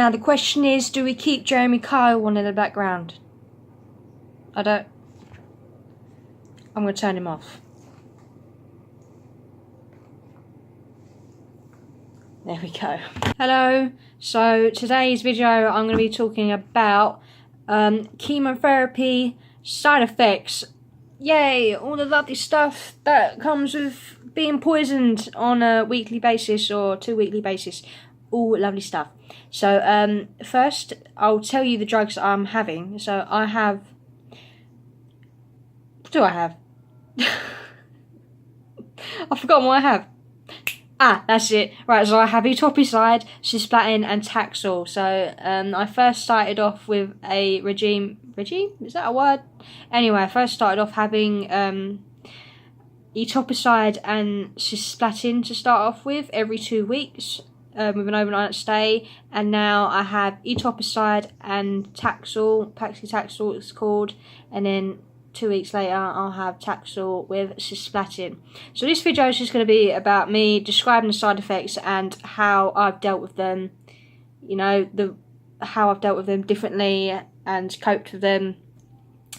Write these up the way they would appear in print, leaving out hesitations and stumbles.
Now the question is, do we keep Jeremy Kyle on in the background? I'm going to turn him off. There we go. Hello. So today's video I'm going to be talking about chemotherapy side effects. Yay, all the lovely stuff that comes with being poisoned on a weekly basis or 2 weekly basis. All lovely stuff. So first I'll tell you the drugs I'm having. So I have... What do I have? I've forgotten what I have. Ah, that's it. Right, so I have etoposide, cisplatin and Taxol. So I first started off with a regime? Is that a word? Anyway, I first started off having etoposide and cisplatin to start off with every 2 weeks with an overnight stay. And now I have etoposide and Taxol, Taxol it's called, and then 2 weeks later I'll have Taxol with cisplatin. So this video is just going to be about me describing the side effects and how I've dealt with them, you know, how I've dealt with them differently and coped with them.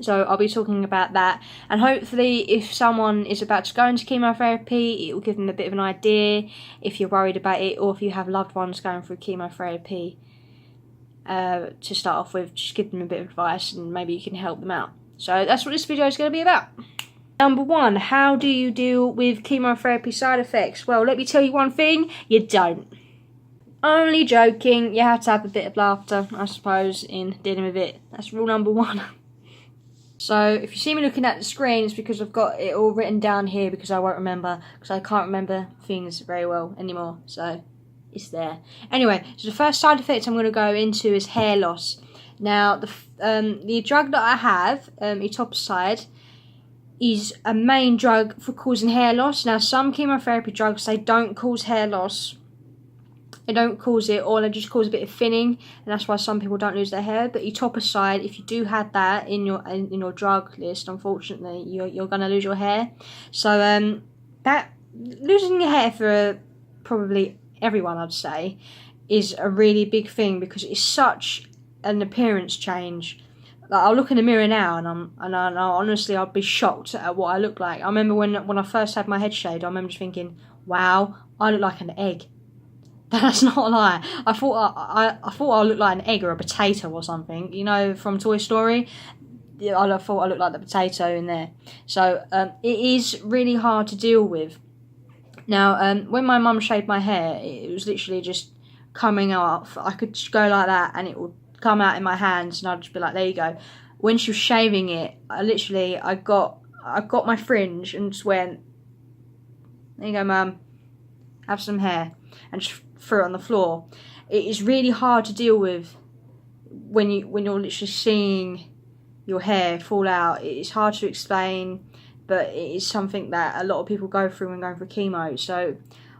So I'll be talking about that, and hopefully if someone is about to go into chemotherapy, it will give them a bit of an idea if you're worried about it, or if you have loved ones going through chemotherapy to start off with, just give them a bit of advice and maybe you can help them out. So that's what this video is going to be about. Number 1, how do you deal with chemotherapy side effects? Well, let me tell you one thing, you don't. Only joking, you have to have a bit of laughter, I suppose, in dealing with it. That's rule number 1. So if you see me looking at the screen, it's because I've got it all written down here because I won't remember, because I can't remember things very well anymore, so it's there. Anyway, so the first side effect I'm going to go into is hair loss. Now, the drug that I have, etoposide, is a main drug for causing hair loss. Now, some chemotherapy drugs, they don't cause hair loss. They don't cause it, or they just cause a bit of thinning, and that's why some people don't lose their hair. But etoposide, if you do have that in your drug list, unfortunately, you're going to lose your hair. So that losing your hair for probably everyone, I'd say, is a really big thing because it's such an appearance change. Like, I'll look in the mirror now and honestly I'll be shocked at what I look like. I remember when I first had my head shaved, I remember just thinking, wow, I look like an egg. That's not a lie. I thought I looked like an egg or a potato or something, you know, from Toy Story. Yeah, I thought I looked like the potato in there. So it is really hard to deal with. Now, when my mum shaved my hair, it was literally just coming off. I could just go like that and it would come out in my hands and I'd just be like, there you go. When she was shaving it, I got my fringe and just went, there you go, mum, have some hair, and just threw it on the floor. It is really hard to deal with when you're literally seeing your hair fall out. It is hard to explain, but it is something that a lot of people go through when going through chemo. So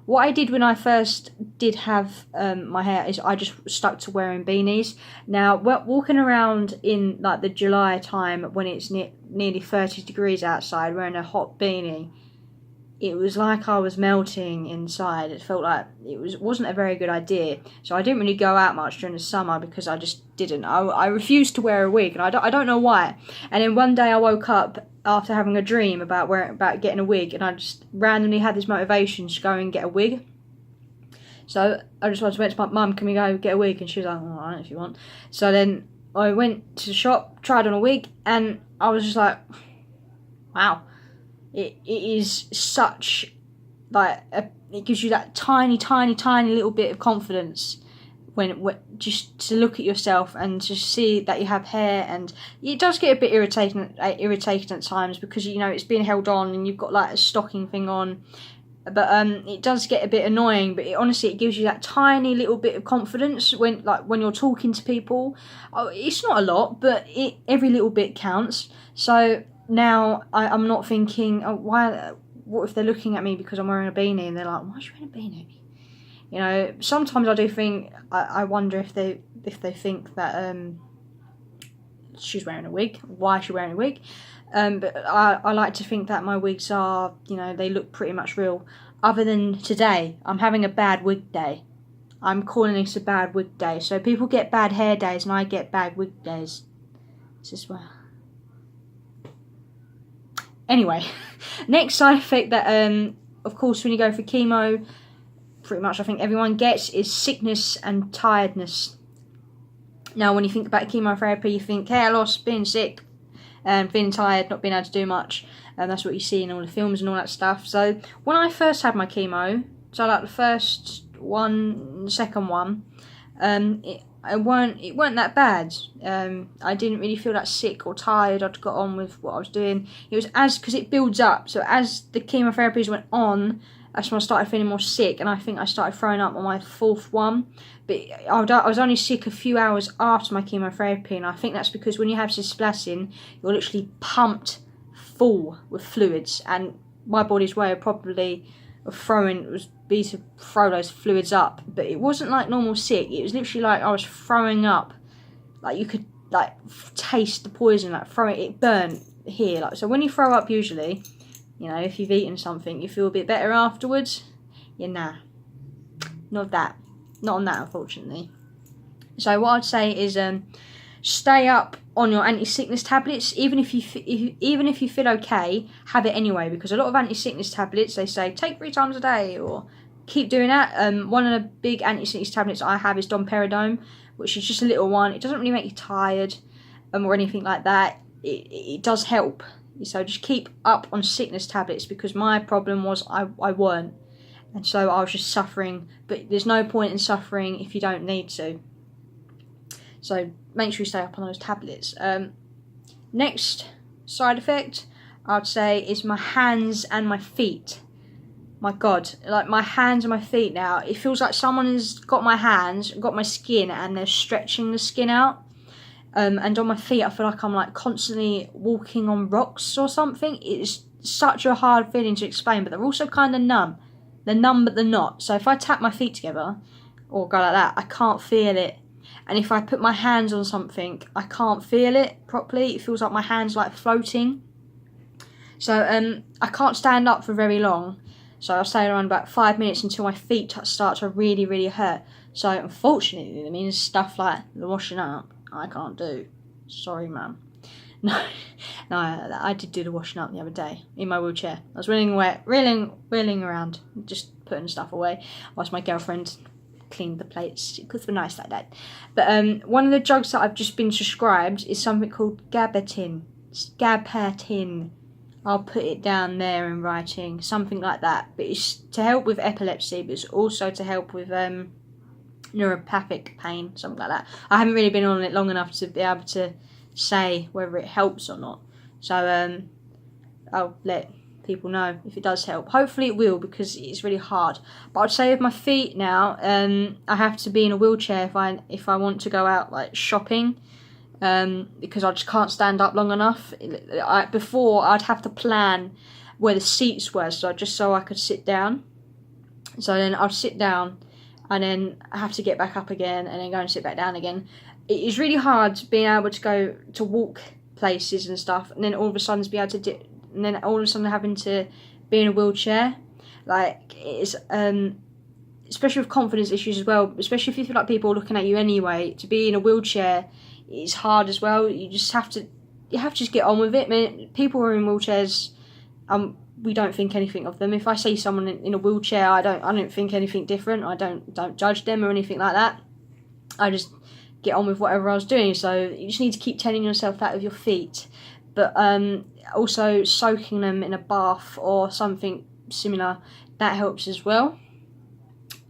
what I did when I first did have my hair is I just stuck to wearing beanies. Now, walking around in like the July time when it's nearly 30 degrees outside wearing a hot beanie, it was like I was melting inside. It felt like it wasn't a very good idea. So I didn't really go out much during the summer because I just didn't. I refused to wear a wig, and I don't know why. And then one day I woke up after having a dream about getting a wig, and I just randomly had this motivation to go and get a wig. So I just went to my mum, can we go get a wig? And she was like, alright, if you want. So then I went to the shop, tried on a wig, and I was just like, wow. It is such, like, it gives you that tiny little bit of confidence when just to look at yourself and to see that you have hair. And it does get a bit irritating at times because, you know, it's being held on and you've got like a stocking thing on. But it does get a bit annoying, but honestly it gives you that tiny little bit of confidence when you're talking to people. It's not a lot, but every little bit counts. So now I'm not thinking, oh, what if they're looking at me because I'm wearing a beanie and they're like, why are you wearing a beanie? You know, sometimes I do think, I wonder if they think that she's wearing a wig. Why is she wearing a wig? But I like to think that my wigs are, you know, they look pretty much real. Other than today, I'm having a bad wig day. I'm calling this a bad wig day. So people get bad hair days and I get bad wig days. It's just well. Anyway, next side effect that of course when you go for chemo, pretty much I think everyone gets is sickness and tiredness. Now when you think about chemotherapy, you think hair loss, being sick, and feeling tired, not being able to do much, and that's what you see in all the films and all that stuff. So when I first had my chemo, so like the first one, the second one, it weren't that bad. I didn't really feel that sick or tired. I'd got on with what I was doing. It was because it builds up. So as the chemotherapies went on, that's when I started feeling more sick, and I think I started throwing up on my fourth one. But I was only sick a few hours after my chemotherapy, and I think that's because when you have cisplatin, you're literally pumped full with fluids, and my body's way of probably be to throw those fluids up. But it wasn't like normal sick. It was literally like I was throwing up. Like you could like taste the poison, like it burnt here. Like so when you throw up, usually, you know, if you've eaten something, you feel a bit better afterwards. Yeah, nah, not on that, unfortunately. So what I'd say is stay up on your anti-sickness tablets. Even if you feel okay, have it anyway, because a lot of anti-sickness tablets, they say take 3 times a day or keep doing that. One of the big anti-sickness tablets I have is domperidone, which is just a little one. It doesn't really make you tired or anything like that. It does help. So just keep up on sickness tablets, because my problem was I weren't. And so I was just suffering, but there's no point in suffering if you don't need to. So make sure you stay up on those tablets. Next side effect, I'd say, is my hands and my feet. My God, like my hands and my feet now, it feels like someone has got my hands, got my skin, and they're stretching the skin out. And on my feet, I feel like I'm like constantly walking on rocks or something. It's such a hard feeling to explain, but they're also kind of numb. They're numb, but they're not. So if I tap my feet together or go like that, I can't feel it. And if I put my hands on something, I can't feel it properly. It feels like my hands like floating. So I can't stand up for very long. So I'll stay around about 5 minutes until my feet start to really, really hurt. So unfortunately, that means stuff like the washing up, I can't do. Sorry, mum. No, I did do the washing up the other day in my wheelchair. I was wheeling around, just putting stuff away, whilst my girlfriend cleaned the plates, because we're nice like that. But one of the drugs that I've just been prescribed is something called gabapentin. I'll put it down there in writing, something like that. But it's to help with epilepsy, but it's also to help with neuropathic pain, something like that. I haven't really been on it long enough to be able to say whether it helps or not. So I'll let people know if it does help. Hopefully it will, because it's really hard. But I'd say with my feet now, I have to be in a wheelchair if I want to go out like shopping, because I just can't stand up long enough. Before I'd have to plan where the seats were, so I could sit down. So then I'd sit down, and then I have to get back up again, and then go and sit back down again. It is really hard being able to go to walk places and stuff, and then all of a sudden having to be in a wheelchair. Like, it's especially with confidence issues as well, especially if you feel like people are looking at you anyway. To be in a wheelchair is hard as well. You have to just get on with it. I mean, people who are in wheelchairs, we don't think anything of them. If I see someone in a wheelchair, I don't think anything different. I don't judge them or anything like that. I just get on with whatever I was doing. So you just need to keep telling yourself that with your feet. But also soaking them in a bath or something similar, that helps as well.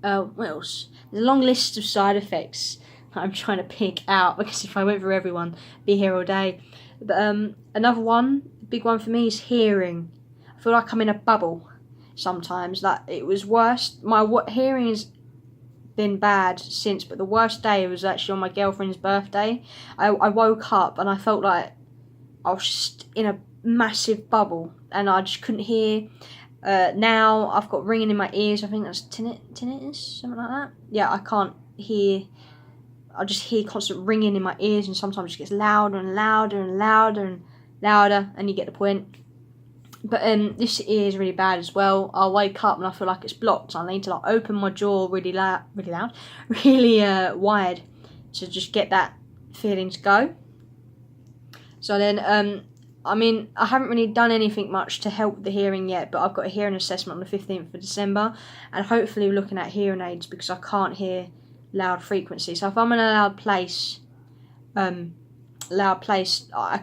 What else? There's a long list of side effects that I'm trying to pick out, because if I went through everyone, I'd be here all day. But another one, big one for me, is hearing. I feel like I'm in a bubble sometimes. Like, it was worse. My hearing has been bad since, but the worst day was actually on my girlfriend's birthday. I woke up and I felt like I was just in a massive bubble, and I just couldn't hear. Now I've got ringing in my ears. I think that's tinnitus, something like that. Yeah, I can't hear. I just hear constant ringing in my ears, and sometimes it gets louder and louder and louder and louder, and you get the point. But this ear is really bad as well. I'll wake up and I feel like it's blocked. I need to like open my jaw really loud, really wide to just get that feeling to go. So then, I mean, I haven't really done anything much to help the hearing yet, but I've got a hearing assessment on the 15th of December, and hopefully we're looking at hearing aids because I can't hear loud frequencies. So if I'm in a loud place, I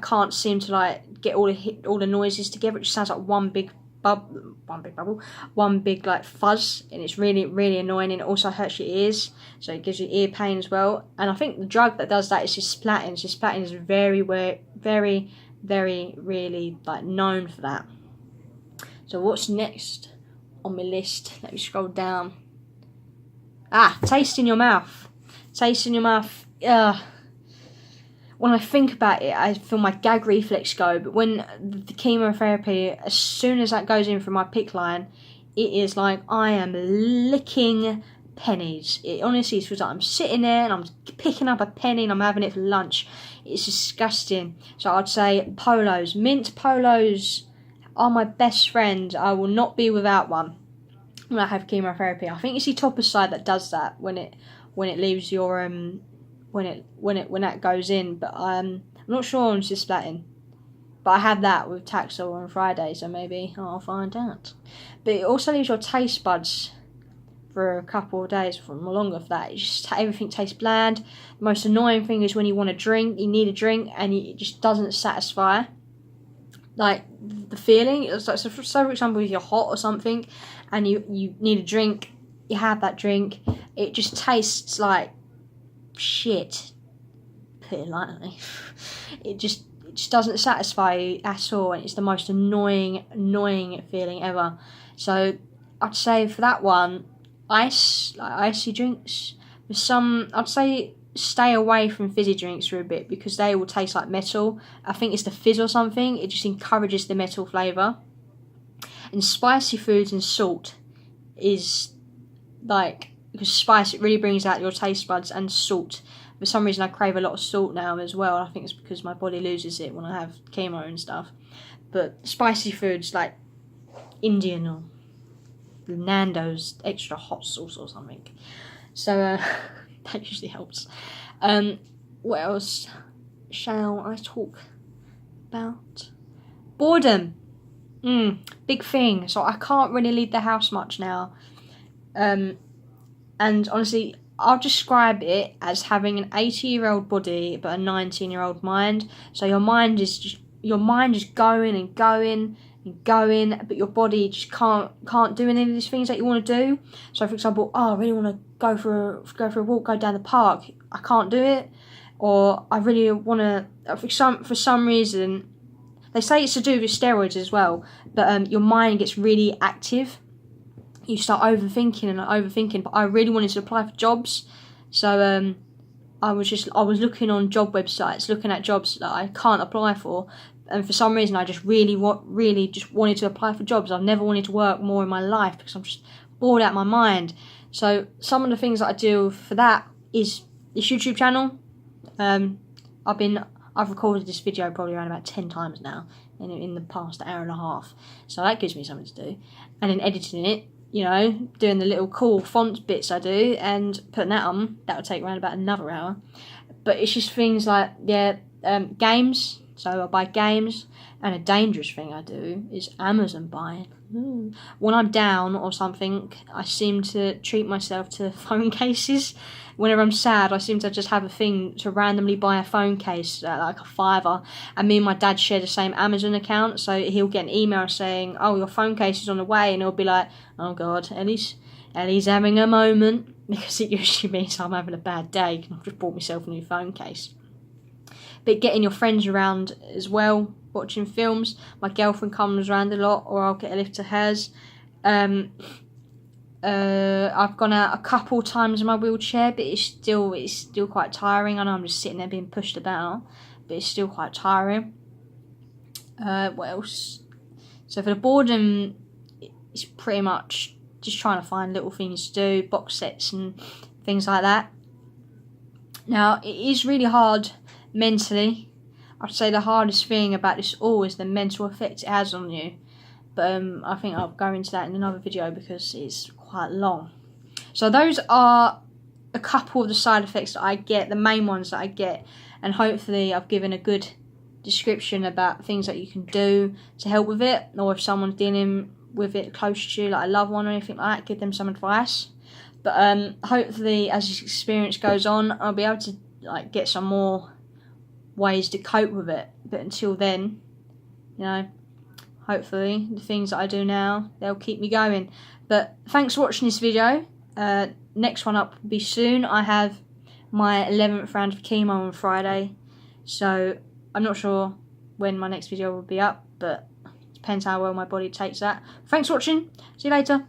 can't seem to like get all the noises together. It just sounds like one big like fuzz, and it's really, really annoying, and it also hurts your ears, so it gives you ear pain as well. And I think the drug that does that is cisplatin. Cisplatin is very, really like known for that. So what's next on my list? Let me scroll down. Taste in your mouth. When I think about it, I feel my gag reflex go, but when the chemotherapy, as soon as that goes in through my PICC line, it is like I am licking pennies. It honestly feels like I'm sitting there and I'm picking up a penny and I'm having it for lunch. It's disgusting. So I'd say polos. Mint polos are my best friend. I will not be without one when I have chemotherapy. I think it's the etoposide that does that when it leaves your when that goes in, but I'm not sure on cisplatin. But I had that with Taxol on Friday, so maybe I'll find out. But it also leaves your taste buds for a couple of days, for longer for that. It's just everything tastes bland. The most annoying thing is when you want a drink, you need a drink, and it just doesn't satisfy. Like the feeling, it's like so for example, if you're hot or something, and you need a drink, you have that drink, it just tastes like shit, put it lightly. It just doesn't satisfy you at all, and it's the most annoying feeling ever. So I'd say for that one, icy drinks. For some, I'd say stay away from fizzy drinks for a bit because they will taste like metal. I think it's the fizz or something. It just encourages the metal flavour. And spicy foods and salt is like, because spice, it really brings out your taste buds, and salt. For some reason I crave a lot of salt now as well. I think it's because my body loses it when I have chemo and stuff. But spicy foods like Indian or Nando's extra hot sauce or something. So that usually helps. What else shall I talk about? Boredom. Big thing. So I can't really leave the house much now. And honestly, I'll describe it as having an 80-year-old body but a 19-year-old mind. So your mind is going and going and going, but your body just can't do any of these things that you want to do. So for example, I really want to go for a walk, go down the park. I can't do it. Or I really want to, for some reason, they say it's to do with steroids as well, but your mind gets really active. You start overthinking, but I really wanted to apply for jobs, so I was looking on job websites, looking at jobs that I can't apply for, and for some reason I just really wanted to apply for jobs. I've never wanted to work more in my life because I'm just bored out of my mind. So some of the things that I do for that is this YouTube channel. I've recorded this video probably around about 10 times now in the past hour and a half, so that gives me something to do, and then editing it. Doing the little cool font bits I do and putting that on, that would take around about another hour. But it's just things like, games. So I buy games, and a dangerous thing I do is Amazon buying. When I'm down or something, I seem to treat myself to phone cases. Whenever I'm sad, I seem to just have a thing to randomly buy a phone case, like a $5. And me and my dad share the same Amazon account, so he'll get an email saying, "Oh, your phone case is on the way," and he'll be like, "Oh God, Ellie's having a moment," because it usually means I'm having a bad day because I've just bought myself a new phone case. But getting your friends around as well, watching films. My girlfriend comes around a lot, or I'll get a lift to hers. I've gone out a couple times in my wheelchair, but it's still quite tiring. I know I'm just sitting there being pushed about, but it's still quite tiring. What else? So for the boredom, it's pretty much just trying to find little things to do, box sets and things like that. Now, it is really hard mentally. I'd say the hardest thing about this all is the mental effect it has on you. But I think I'll go into that in another video because it's quite long. So those are a couple of the side effects that I get, the main ones that I get, and hopefully I've given a good description about things that you can do to help with it, or if someone's dealing with it close to you, like a loved one or anything like that, give them some advice. But hopefully as this experience goes on, I'll be able to like get some more ways to cope with it. But until then, you know, hopefully the things that I do now, they'll keep me going. But thanks for watching this video. Next one up will be soon. I have my 11th round of chemo on Friday, so I'm not sure when my next video will be up, but it depends how well my body takes that. Thanks for watching. See you later.